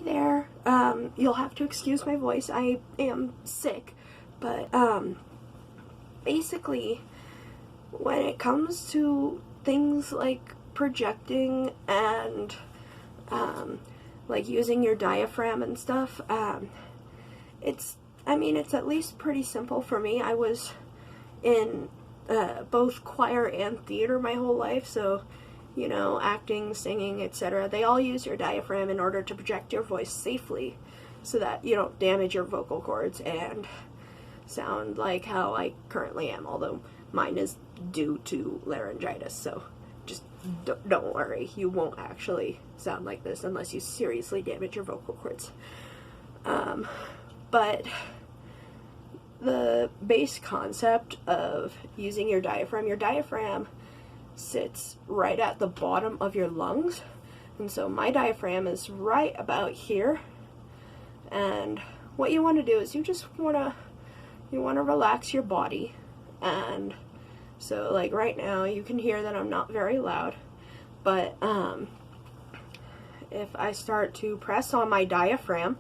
there. You'll have to excuse my voice. I am sick, but basically, when it comes to things like projecting and like using your diaphragm and stuff, it's at least pretty simple for me. I was in both choir and theater my whole life, so you know, acting, singing, etc. They all use your diaphragm in order to project your voice safely so that you don't damage your vocal cords and sound like how I currently am, although mine is due to laryngitis, so just don't worry, you won't actually sound like this unless you seriously damage your vocal cords. But the base concept of using your diaphragm sits right at the bottom of your lungs, and so my diaphragm is right about here, and what you want to do is you want to relax your body. And so like right now you can hear that I'm not very loud, but if I start to press on my diaphragm,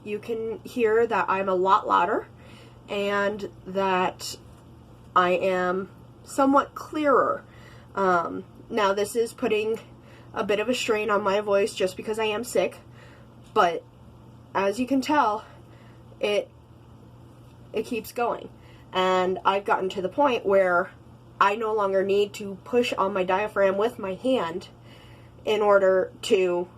you can hear that I'm a lot louder and that I am somewhat clearer. Now this is putting a bit of a strain on my voice just because I am sick, but as you can tell, it keeps going. And I've gotten to the point where I no longer need to push on my diaphragm with my hand in order to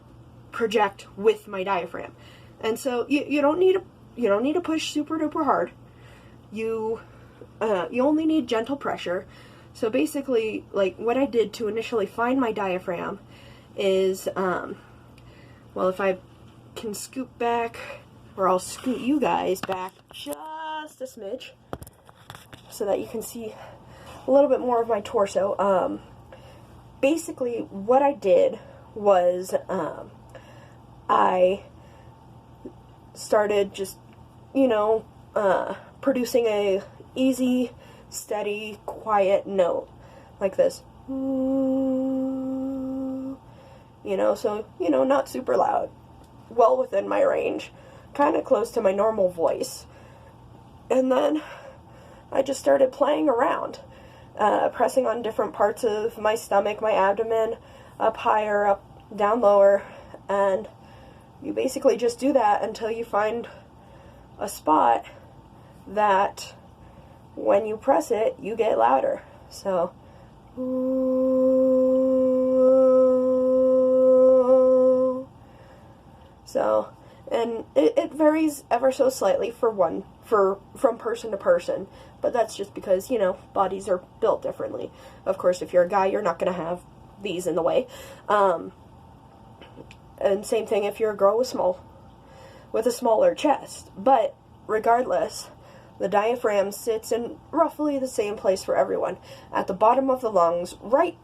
project with my diaphragm. And so you don't need to push super duper hard. You only need gentle pressure. So basically, like what I did to initially find my diaphragm is, well, if I can scoot back, or I'll scoot you guys back just a smidge so that you can see a little bit more of my torso. Basically, what I did was I started just, producing a easy, steady, quiet note like this. So, not super loud, well within my range, kind of close to my normal voice. And then I just started playing around, pressing on different parts of my stomach, my abdomen, up higher, up, down lower, and you basically just do that until you find a spot that when you press it, you get louder. So, and it varies ever so slightly from person to person, but that's just because, bodies are built differently. Of course, if you're a guy, you're not going to have these in the way. And same thing if you're a girl with a smaller chest. But regardless, the diaphragm sits in roughly the same place for everyone, at the bottom of the lungs, right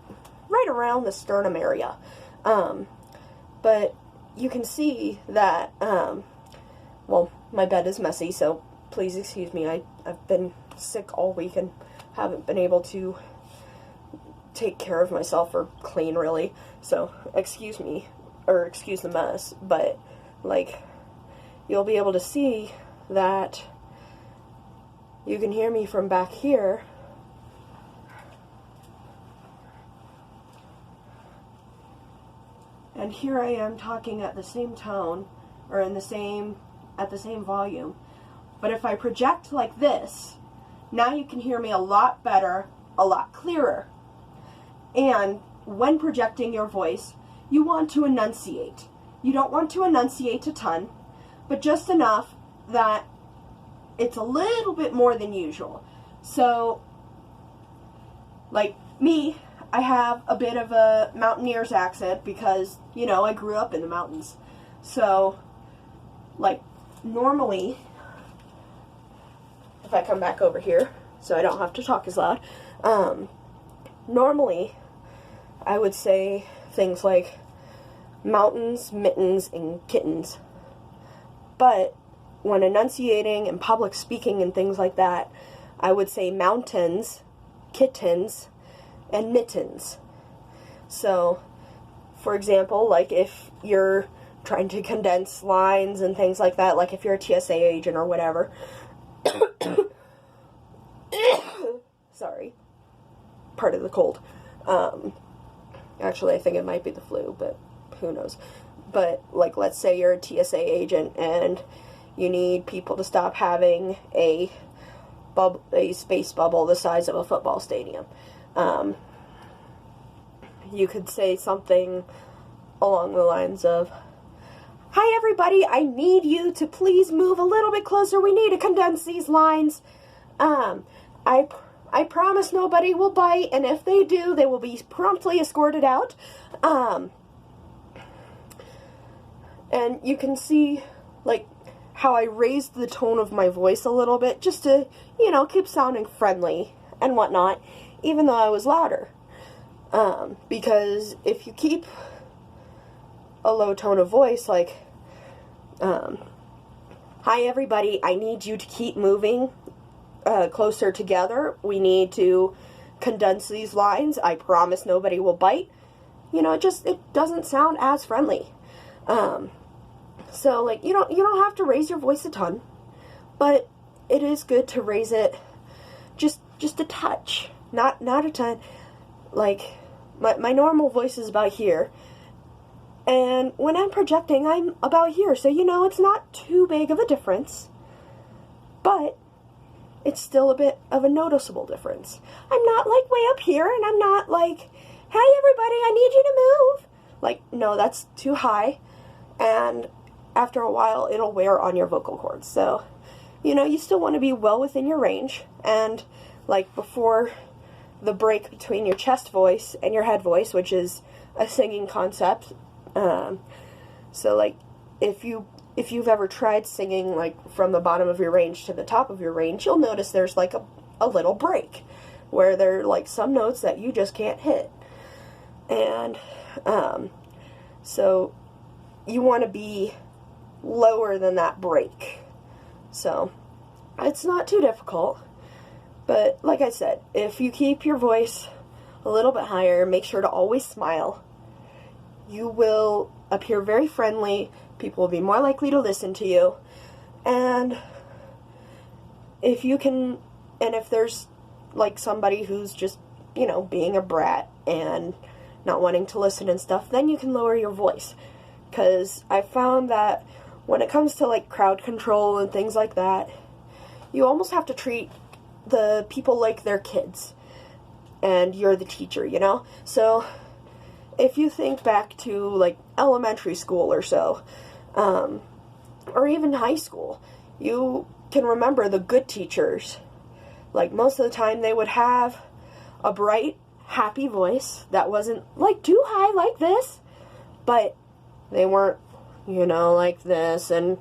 around the sternum area. But you can see that, well, my bed is messy, so please excuse me. I've been sick all week and haven't been able to take care of myself or clean, really. So excuse me, or excuse the mess, but, like, you'll be able to see that you can hear me from back here. And here I am talking at the same tone, or at the same volume. But if I project like this, now you can hear me a lot better, a lot clearer. And when projecting your voice, you want to enunciate. You don't want to enunciate a ton, but just enough that it's a little bit more than usual. So, like me, I have a bit of a mountaineer's accent because, I grew up in the mountains. So, like, normally, if I come back over here, so I don't have to talk as loud, normally, I would say things like mountains, mittens, and kittens. But when enunciating and public speaking and things like that, I would say mountains, kittens, and mittens. So, for example, like if you're trying to condense lines and things like that, like if you're a TSA agent or whatever. Sorry. Part of the cold. Actually, I think it might be the flu, but who knows. But, like, let's say you're a TSA agent and you need people to stop having a space bubble the size of a football stadium. You could say something along the lines of, "Hi everybody, I need you to please move a little bit closer. We need to condense these lines. I promise nobody will bite, and if they do, they will be promptly escorted out." And you can see, like, how I raised the tone of my voice a little bit just to, you know, keep sounding friendly and whatnot, even though I was louder. Because if you keep a low tone of voice, like, "Hi everybody, I need you to keep moving closer together. We need to condense these lines. I promise nobody will bite." You know, it doesn't sound as friendly. So, like, you don't have to raise your voice a ton, but it is good to raise it just a touch, not a ton. Like, my normal voice is about here, and when I'm projecting, I'm about here, so, you know, it's not too big of a difference, but it's still a bit of a noticeable difference. I'm not, like, way up here, and I'm not, like, "Hey, everybody, I need you to move." Like, no, that's too high, and after a while, it'll wear on your vocal cords. So, you know, you still want to be well within your range, and, like, before the break between your chest voice and your head voice, which is a singing concept. So, like, if you've ever tried singing, like, from the bottom of your range to the top of your range, you'll notice there's, like, a little break where there are, like, some notes that you just can't hit. And, so you want to be lower than that break. So, it's not too difficult. But, like I said, if you keep your voice a little bit higher, make sure to always smile. You will appear very friendly. People will be more likely to listen to you. And if there's, like, somebody who's just, you know, being a brat and not wanting to listen and stuff, then you can lower your voice. Because I found that when it comes to, like, crowd control and things like that, you almost have to treat the people like they're kids, and you're the teacher, you know? So, if you think back to, like, elementary school or so, or even high school, you can remember the good teachers. Like, most of the time, they would have a bright, happy voice that wasn't, like, too high like this, but they weren't, you know, like this, and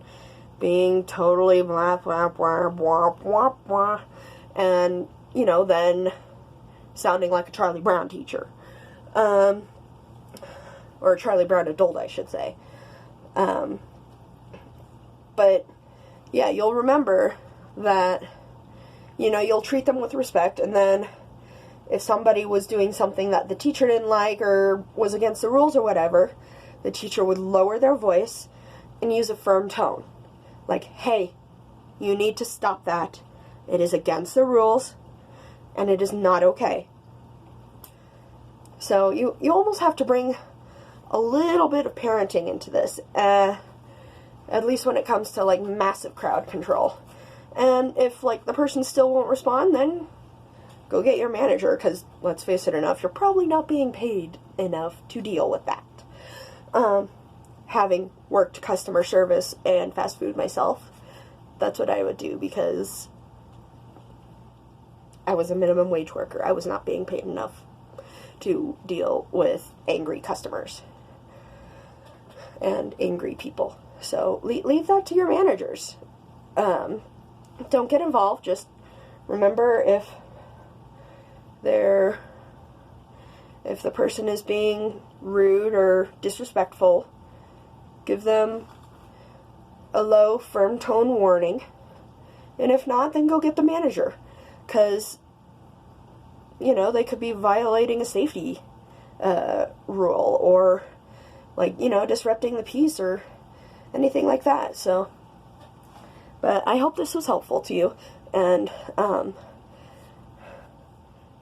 being totally blah, blah, blah, blah, blah, blah, and, you know, then sounding like a Charlie Brown teacher. Or a Charlie Brown adult, I should say. But, yeah, you'll remember that, you know, you'll treat them with respect, and then if somebody was doing something that the teacher didn't like or was against the rules or whatever, the teacher would lower their voice and use a firm tone. Like, "Hey, you need to stop that. It is against the rules, and it is not okay." So you almost have to bring a little bit of parenting into this, at least when it comes to, like, massive crowd control. And if, like, the person still won't respond, then go get your manager, because, let's face it enough, you're probably not being paid enough to deal with that. Having worked customer service and fast food myself, that's what I would do, because I was a minimum wage worker. I was not being paid enough to deal with angry customers and angry people. So leave that to your managers. Don't get involved. Just remember, if the person is being rude or disrespectful, give them a low, firm tone warning. And if not, then go get the manager. Because, you know, they could be violating a safety rule, or, like, you know, disrupting the peace, or anything like that. So, but I hope this was helpful to you. And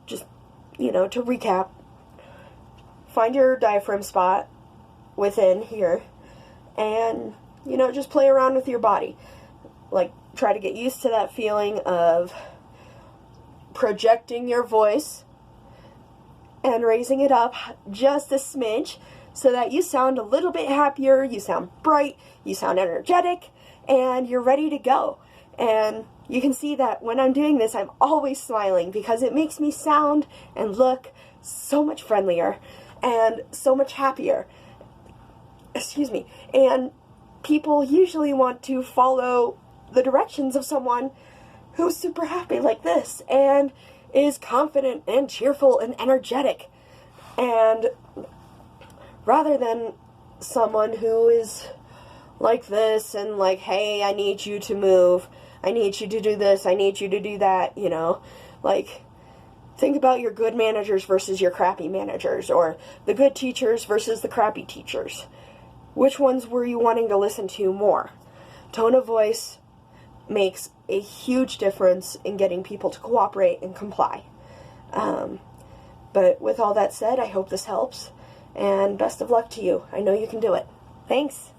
just, to recap, find your diaphragm spot within here, and, just play around with your body. Like, try to get used to that feeling of projecting your voice and raising it up just a smidge so that you sound a little bit happier, you sound bright, you sound energetic, and you're ready to go. And you can see that when I'm doing this, I'm always smiling because it makes me sound and look so much friendlier and so much happier. Excuse me. And people usually want to follow the directions of someone who's super happy like this and is confident and cheerful and energetic, and rather than someone who is like this and like, hey, I need you to move, I need you to do this, I need you to do that, like, think about your good managers versus your crappy managers, or the good teachers versus the crappy teachers. Which ones were you wanting to listen to more? Tone of voice makes a huge difference in getting people to cooperate and comply. But with all that said, I hope this helps, and best of luck to you. I know you can do it. Thanks.